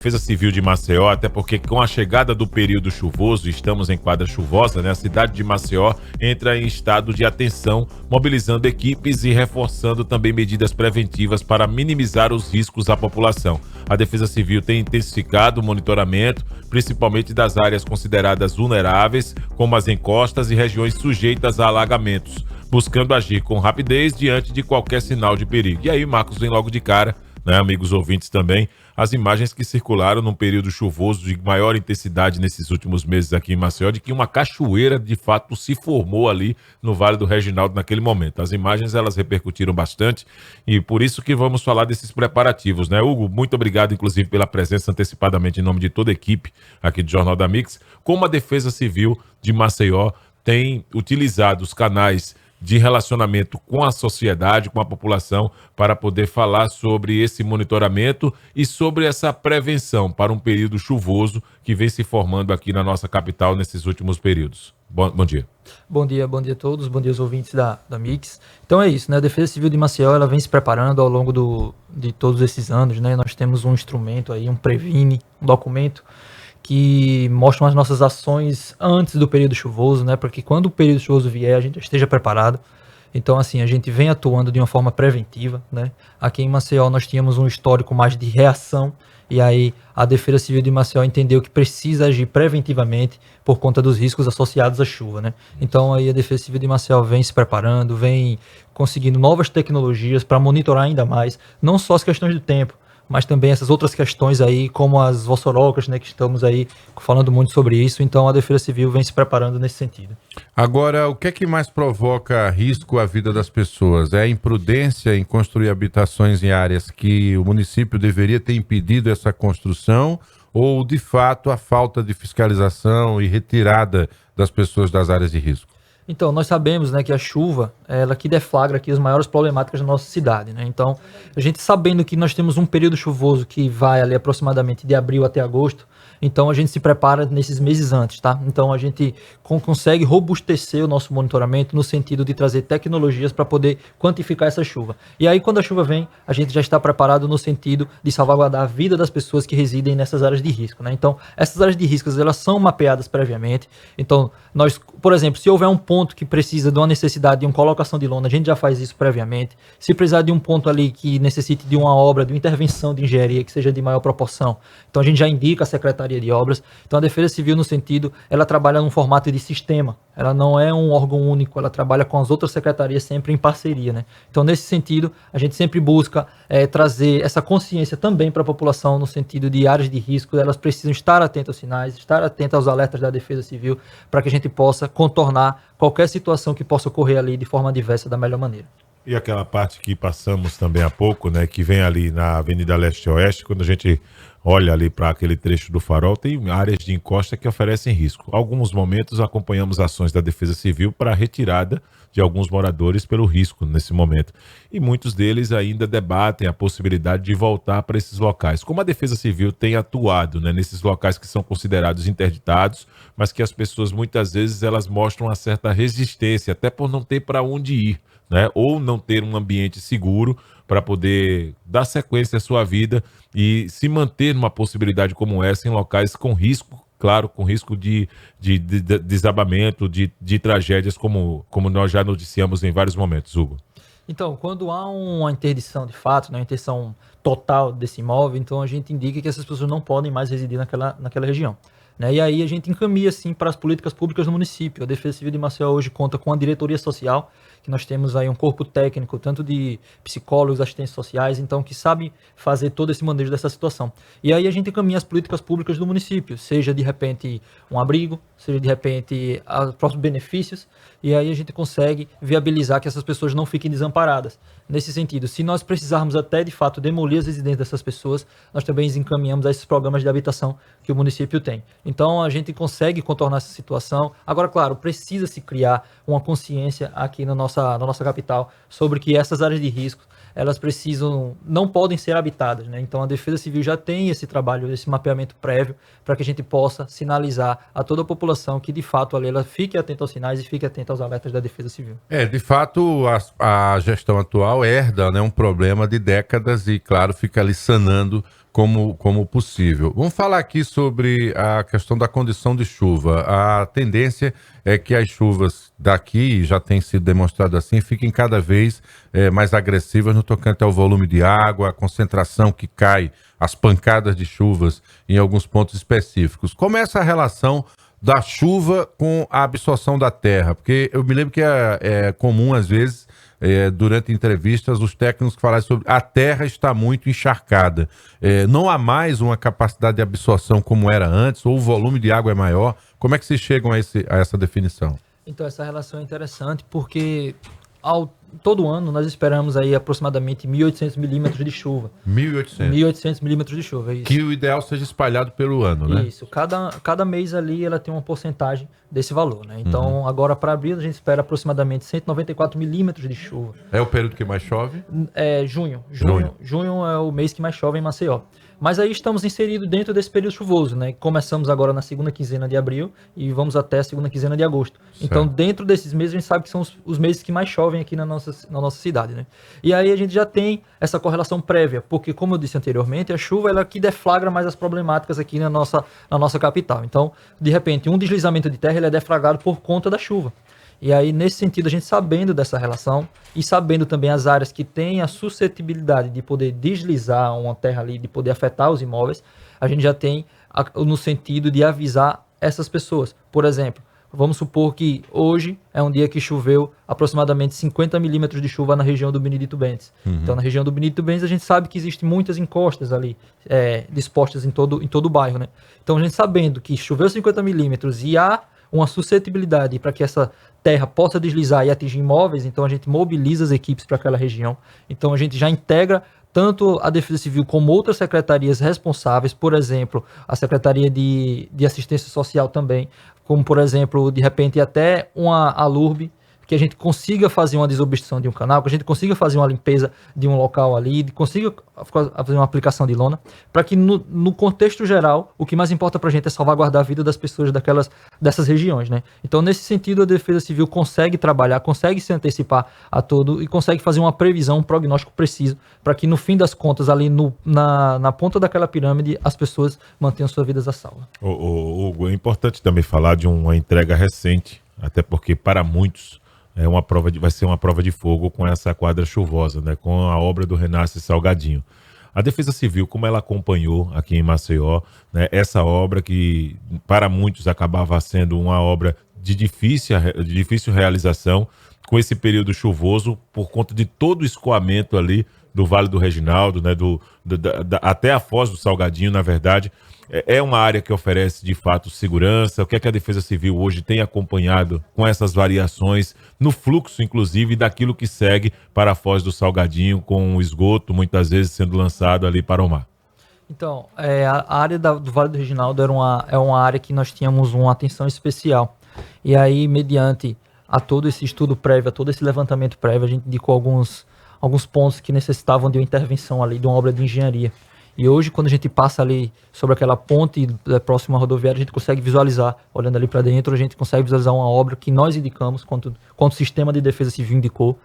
Defesa Civil de Maceió, até porque com a chegada do período chuvoso, estamos em quadra chuvosa, né? A cidade de Maceió entra em estado de atenção, mobilizando equipes e reforçando também medidas preventivas para minimizar os riscos à população. A Defesa Civil tem intensificado o monitoramento, principalmente das áreas consideradas vulneráveis, como as encostas e regiões sujeitas a alagamentos, buscando agir com rapidez diante de qualquer sinal de perigo. E aí, Marcos, vem logo de cara, né, amigos ouvintes também, as imagens que circularam num período chuvoso de maior intensidade nesses últimos meses aqui em Maceió, de que uma cachoeira de fato se formou ali no Vale do Reginaldo naquele momento. As imagens, elas repercutiram bastante e por isso que vamos falar desses preparativos, né, Hugo? Muito obrigado, inclusive, pela presença antecipadamente em nome de toda a equipe aqui do Jornal da Mix. Como a Defesa Civil de Maceió tem utilizado os canais de relacionamento com a sociedade, com a população, para poder falar sobre esse monitoramento e sobre essa prevenção para um período chuvoso que vem se formando aqui na nossa capital nesses últimos períodos. Bom dia. Bom dia a todos, bom dia aos ouvintes da Mix. Então é isso, né? A Defesa Civil de Maceió, ela vem se preparando ao longo de todos esses anos, né? Nós temos um instrumento aí, um Previne, um documento que mostram as nossas ações antes do período chuvoso, né, para que quando o período chuvoso vier, a gente esteja preparado. Então, assim, a gente vem atuando de uma forma preventiva, né. Aqui em Maceió nós tínhamos um histórico mais de reação, e aí a Defesa Civil de Maceió entendeu que precisa agir preventivamente por conta dos riscos associados à chuva, né. Então, aí a Defesa Civil de Maceió vem se preparando, vem conseguindo novas tecnologias para monitorar ainda mais, não só as questões do tempo, mas também essas outras questões aí, como as vossorocas, né, que estamos aí falando muito sobre isso. Então a Defesa Civil vem se preparando nesse sentido. Agora, o que é que mais provoca risco à vida das pessoas? É a imprudência em construir habitações em áreas que o município deveria ter impedido essa construção, ou de fato a falta de fiscalização e retirada das pessoas das áreas de risco? Então, nós sabemos, né, que a chuva, ela que deflagra aqui as maiores problemáticas da nossa cidade, né? Então, a gente sabendo que nós temos um período chuvoso que vai ali aproximadamente de abril até agosto, então a gente se prepara nesses meses antes, tá? Então a gente consegue robustecer o nosso monitoramento no sentido de trazer tecnologias para poder quantificar essa chuva. E aí, quando a chuva vem, a gente já está preparado no sentido de salvaguardar a vida das pessoas que residem nessas áreas de risco, né? Então, essas áreas de risco, elas são mapeadas previamente. Então, nós, por exemplo, se houver um ponto que precisa de uma necessidade de uma colocação de lona, a gente já faz isso previamente. Se precisar de um ponto ali que necessite de uma obra, de uma intervenção de engenharia que seja de maior proporção, então a gente já indica a Secretaria de Obras. Então a Defesa Civil, no sentido, ela trabalha num formato de sistema, ela não é um órgão único, ela trabalha com as outras secretarias sempre em parceria, né? Então, nesse sentido, a gente sempre busca trazer essa consciência também para a população, no sentido de áreas de risco, elas precisam estar atentas aos sinais, estar atentas aos alertas da Defesa Civil, para que a gente possa contornar qualquer situação que possa ocorrer ali de forma adversa da melhor maneira. E aquela parte que passamos também há pouco, né, que vem ali na Avenida Leste-Oeste, quando a gente olha ali para aquele trecho do farol, tem áreas de encosta que oferecem risco. Alguns momentos acompanhamos ações da Defesa Civil para a retirada de alguns moradores pelo risco nesse momento. E muitos deles ainda debatem a possibilidade de voltar para esses locais. Como a Defesa Civil tem atuado, né, nesses locais que são considerados interditados, mas que as pessoas muitas vezes elas mostram uma certa resistência, até por não ter para onde ir, né, ou não ter um ambiente seguro para poder dar sequência à sua vida e se manter numa possibilidade como essa em locais com risco, claro, com risco de desabamento, de tragédias como nós já noticiamos em vários momentos, Hugo. Então, quando há uma interdição de fato, né, uma interdição total desse imóvel, então a gente indica que essas pessoas não podem mais residir naquela região, né? E aí a gente encaminha, assim, para as políticas públicas do município. A Defesa Civil de Maceió hoje conta com a diretoria social, que nós temos aí um corpo técnico, tanto de psicólogos, assistentes sociais, então, que sabem fazer todo esse manejo dessa situação. E aí a gente encaminha as políticas públicas do município, seja de repente um abrigo, seja de repente os próprios benefícios, e aí a gente consegue viabilizar que essas pessoas não fiquem desamparadas. Nesse sentido, se nós precisarmos até de fato demolir as residências dessas pessoas, nós também encaminhamos a esses programas de habitação que o município tem. Então a gente consegue contornar essa situação. Agora, claro, precisa se criar uma consciência aqui na nossa capital sobre que essas áreas de risco, elas não podem ser habitadas, né? Então a Defesa Civil já tem esse trabalho, esse mapeamento prévio, para que a gente possa sinalizar a toda a população que de fato ali ela fique atenta aos sinais e fique atenta aos alertas da Defesa Civil. De fato, a gestão atual herda, né, um problema de décadas e, claro, fica ali sanando como possível. Vamos falar aqui sobre a questão da condição de chuva. A tendência é que as chuvas daqui, já tem sido demonstrado assim, fiquem cada vez mais agressivas no tocante ao volume de água, a concentração que cai, as pancadas de chuvas em alguns pontos específicos. Como é essa relação da chuva com a absorção da terra? Porque eu me lembro que é comum, às vezes, durante entrevistas, os técnicos falarem sobre a terra está muito encharcada. Não há mais uma capacidade de absorção como era antes, ou o volume de água é maior. Como é que vocês chegam a essa definição? Então, essa relação é interessante porque todo ano nós esperamos aí aproximadamente 1.800 milímetros de chuva. 1.800? 1.800 milímetros de chuva, é isso. Que o ideal seja espalhado pelo ano, né? Isso. Cada mês ali ela tem uma porcentagem desse valor, né? Então, agora para abril a gente espera aproximadamente 194 milímetros de chuva. É o período que mais chove? É junho. Junho é o mês que mais chove em Maceió. Mas aí estamos inseridos dentro desse período chuvoso, né? Começamos agora na segunda quinzena de abril e vamos até a segunda quinzena de agosto. Certo. Então, dentro desses meses, a gente sabe que são os meses que mais chovem aqui na nossa cidade, né? E aí a gente já tem essa correlação prévia, porque, como eu disse anteriormente, a chuva ela que deflagra mais as problemáticas aqui na nossa capital. Então, de repente, um deslizamento de terra ele é deflagrado por conta da chuva. E aí, nesse sentido, a gente sabendo dessa relação e sabendo também as áreas que têm a suscetibilidade de poder deslizar uma terra ali, de poder afetar os imóveis, a gente já tem no sentido de avisar essas pessoas. Por exemplo, vamos supor que hoje é um dia que choveu aproximadamente 50 milímetros de chuva na região do Benedito Bentes. Então, na região do Benedito Bentes, a gente sabe que existem muitas encostas ali, dispostas em todo o bairro, né? Então, a gente sabendo que choveu 50 milímetros e há uma suscetibilidade para que essa terra possa deslizar e atingir imóveis, então a gente mobiliza as equipes para aquela região. Então a gente já integra tanto a Defesa Civil como outras secretarias responsáveis, por exemplo, a Secretaria de Assistência Social também, como por exemplo, de repente até uma ALURB, que a gente consiga fazer uma desobstrução de um canal, que a gente consiga fazer uma limpeza de um local ali, consiga fazer uma aplicação de lona, para que no contexto geral, o que mais importa para a gente é salvaguardar a vida das pessoas dessas regiões, né? Então, nesse sentido, a Defesa Civil consegue trabalhar, consegue se antecipar a todo e consegue fazer uma previsão, um prognóstico preciso, para que no fim das contas, ali na ponta daquela pirâmide, as pessoas mantenham suas vidas a salvo. Hugo, é importante também falar de uma entrega recente, até porque para muitos vai ser uma prova de fogo com essa quadra chuvosa, né? Com a obra do Renasce Salgadinho. A Defesa Civil, como ela acompanhou aqui em Maceió, né, essa obra que para muitos acabava sendo uma obra de difícil realização, com esse período chuvoso, por conta de todo o escoamento ali do Vale do Reginaldo, né, até a Foz do Salgadinho, na verdade. É uma área que oferece, de fato, segurança. O que é que a Defesa Civil hoje tem acompanhado com essas variações no fluxo, inclusive, daquilo que segue para a Foz do Salgadinho, com o esgoto, muitas vezes, sendo lançado ali para o mar? Então, a área do Vale do Reginaldo é uma área que nós tínhamos uma atenção especial. E aí, mediante a todo esse estudo prévio, a todo esse levantamento prévio, a gente indicou alguns pontos que necessitavam de uma intervenção ali, de uma obra de engenharia. E hoje, quando a gente passa ali sobre aquela ponte próxima à rodoviária, a gente consegue visualizar, olhando ali para dentro, a gente consegue visualizar uma obra que nós indicamos, quanto o Sistema de Defesa Civil indicou,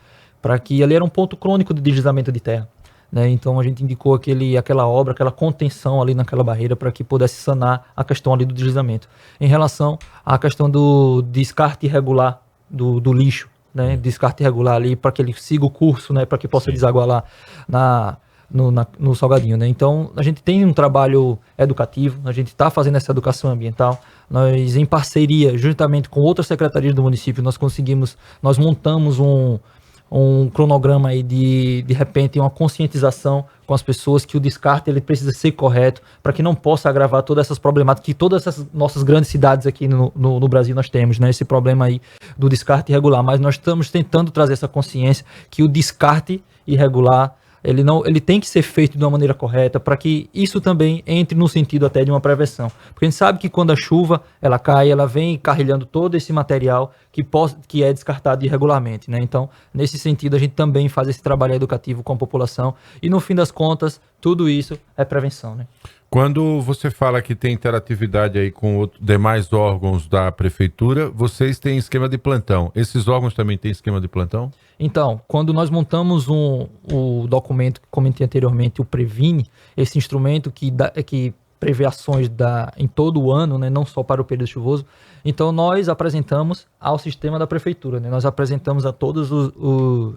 para que ali era um ponto crônico de deslizamento de terra, né? Então a gente indicou aquela obra, aquela contenção ali naquela barreira para que pudesse sanar a questão ali do deslizamento. Em relação à questão do descarte irregular do lixo, né? Descarte irregular ali para que ele siga o curso, né? Para que possa desaguar lá no Salgadinho, né? Então a gente tem um trabalho educativo, a gente está fazendo essa educação ambiental. Nós, em parceria, juntamente com outras secretarias do município, nós montamos um cronograma aí de repente, uma conscientização com as pessoas que o descarte ele precisa ser correto para que não possa agravar todas essas problemáticas que todas essas nossas grandes cidades aqui no Brasil nós temos, né? Esse problema aí do descarte irregular, mas nós estamos tentando trazer essa consciência que o descarte irregular ele tem que ser feito de uma maneira correta para que isso também entre no sentido até de uma prevenção. Porque a gente sabe que quando a chuva ela cai, ela vem carrilhando todo esse material que é descartado irregularmente, né? Então, nesse sentido, a gente também faz esse trabalho educativo com a população e, no fim das contas, tudo isso é prevenção, né? Quando você fala que tem interatividade aí com demais órgãos da prefeitura, vocês têm esquema de plantão. Esses órgãos também têm esquema de plantão? Então, quando nós montamos o documento que comentei anteriormente, o Previne, esse instrumento que prevê ações em todo o ano, né, não só para o período chuvoso, então nós apresentamos ao sistema da prefeitura, né, nós apresentamos a todas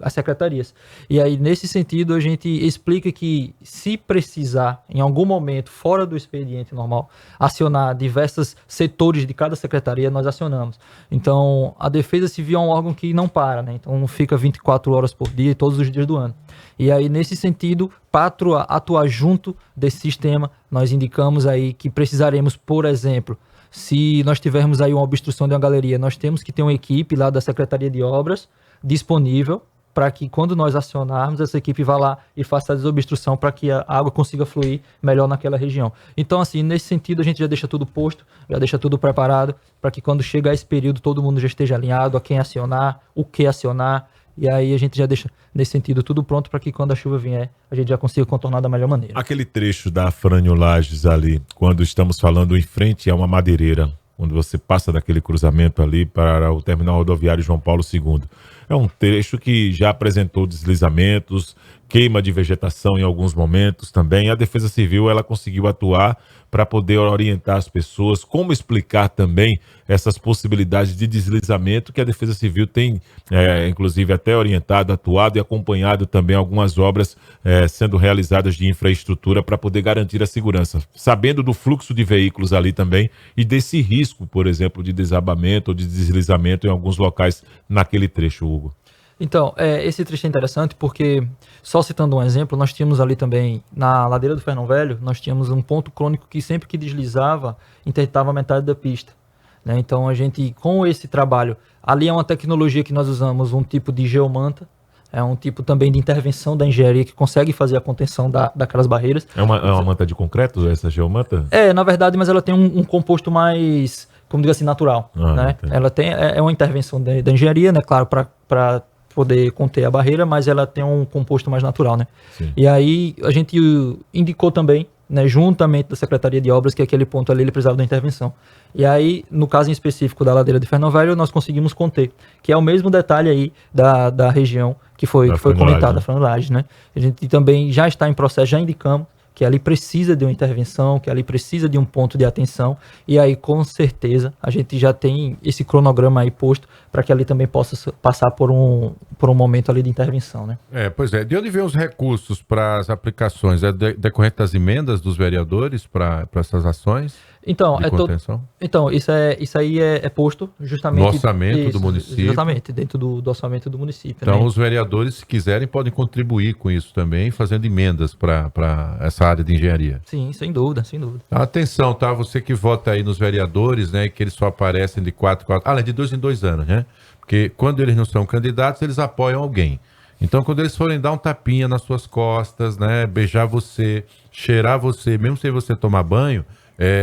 as secretarias. E aí, nesse sentido, a gente explica que se precisar, em algum momento, fora do expediente normal, acionar diversos setores de cada secretaria, nós acionamos. Então, a Defesa Civil é um órgão que não para, né, então não fica 24 horas por dia, todos os dias do ano. E aí, nesse sentido, para atuar junto desse sistema, nós indicamos aí que precisaremos, por exemplo, se nós tivermos aí uma obstrução de uma galeria, nós temos que ter uma equipe lá da Secretaria de Obras disponível para que quando nós acionarmos, essa equipe vá lá e faça a desobstrução para que a água consiga fluir melhor naquela região. Então, assim, nesse sentido, a gente já deixa tudo posto, já deixa tudo preparado para que quando chegar esse período, todo mundo já esteja alinhado a quem acionar, o que acionar. E aí a gente já deixa, nesse sentido, tudo pronto para que quando a chuva vier, a gente já consiga contornar da melhor maneira. Aquele trecho da Afrânio Lages ali, quando estamos falando em frente a uma madeireira, quando você passa daquele cruzamento ali para o terminal rodoviário João Paulo II, é um trecho que já apresentou deslizamentos, queima de vegetação em alguns momentos também. A Defesa Civil, ela conseguiu atuar para poder orientar as pessoas, como explicar também essas possibilidades de deslizamento que a Defesa Civil tem, inclusive até orientado, atuado e acompanhado também algumas obras sendo realizadas de infraestrutura para poder garantir a segurança, sabendo do fluxo de veículos ali também e desse risco, por exemplo, de desabamento ou de deslizamento em alguns locais naquele trecho, Hugo. Então, esse trecho é interessante porque, só citando um exemplo, nós tínhamos ali também, na ladeira do Fernão Velho, nós tínhamos um ponto crônico que sempre que deslizava, interditava metade da pista. Né? Então, a gente, com esse trabalho, ali é uma tecnologia que nós usamos, um tipo de geomanta, é um tipo também de intervenção da engenharia que consegue fazer a contenção daquelas barreiras. É uma manta de concreto, essa geomanta? Na verdade, mas ela tem um composto mais, como digo assim, natural. Né? Ela tem, uma intervenção da engenharia, né? Claro, para poder conter a barreira, mas ela tem um composto mais natural, né? Sim. E aí a gente indicou também, né, juntamente da Secretaria de Obras, que aquele ponto ali ele precisava da intervenção. E aí, no caso em específico da ladeira de Fernão Velho, nós conseguimos conter, que é o mesmo detalhe aí da região que foi comentada, a Fernão Lages, né? A gente também já está em processo, já indicamos que ali precisa de uma intervenção, que ali precisa de um ponto de atenção, e aí com certeza a gente já tem esse cronograma aí posto para que ali também possa passar por um momento ali de intervenção, né? Pois é. De onde vem os recursos para as aplicações? É decorrente das emendas dos vereadores para essas ações? Então, isso aí é posto justamente... No orçamento do município? Exatamente, dentro do orçamento do município. Então, né? Os vereadores, se quiserem, podem contribuir com isso também, fazendo emendas para essa área de engenharia. Sim, sem dúvida, sem dúvida. Atenção, tá? Você que vota aí nos vereadores, né, que eles só aparecem de 4 de 2 em 2 anos, né? Porque quando eles não são candidatos, eles apoiam alguém. Então, quando eles forem dar um tapinha nas suas costas, né, beijar você, cheirar você, mesmo sem você tomar banho,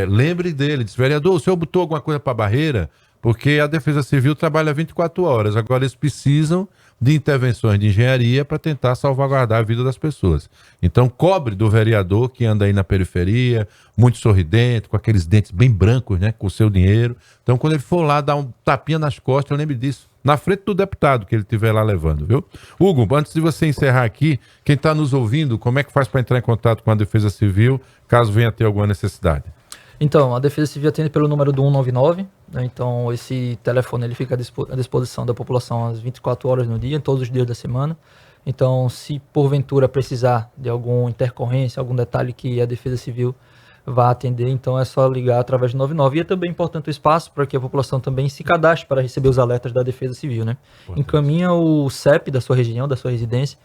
lembre dele, diz, vereador, o senhor botou alguma coisa para a barreira? Porque a Defesa Civil trabalha 24 horas, agora eles precisam de intervenções de engenharia para tentar salvaguardar a vida das pessoas. Então, cobre do vereador que anda aí na periferia, muito sorridente, com aqueles dentes bem brancos, né, com o seu dinheiro. Então, quando ele for lá dar um tapinha nas costas, lembre disso, na frente do deputado que ele estiver lá levando, viu? Hugo, antes de você encerrar aqui, quem está nos ouvindo, como é que faz para entrar em contato com a Defesa Civil, caso venha ter alguma necessidade? Então, a Defesa Civil atende pelo número do 199, né? Então esse telefone ele fica à disposição da população às 24 horas no dia, todos os dias da semana. Então, se porventura precisar de alguma intercorrência, algum detalhe que a Defesa Civil vá atender, então é só ligar através do 99. E é também importante o espaço para que a população também se cadastre para receber os alertas da Defesa Civil, né? Encaminha o CEP da sua região, da sua residência,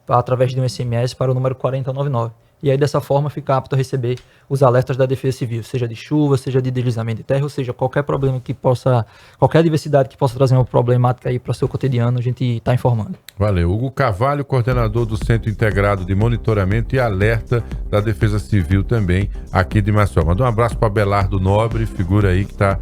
através de um SMS para o número 4099. E aí, dessa forma, fica apto a receber os alertas da Defesa Civil, seja de chuva, seja de deslizamento de terra, ou seja, qualquer problema que possa, qualquer adversidade que possa trazer uma problemática aí para o seu cotidiano, a gente está informando. Valeu. Hugo Carvalho, coordenador do Centro Integrado de Monitoramento e Alerta da Defesa Civil também, aqui de Maceió. Manda um abraço para Belardo Nobre, figura aí que está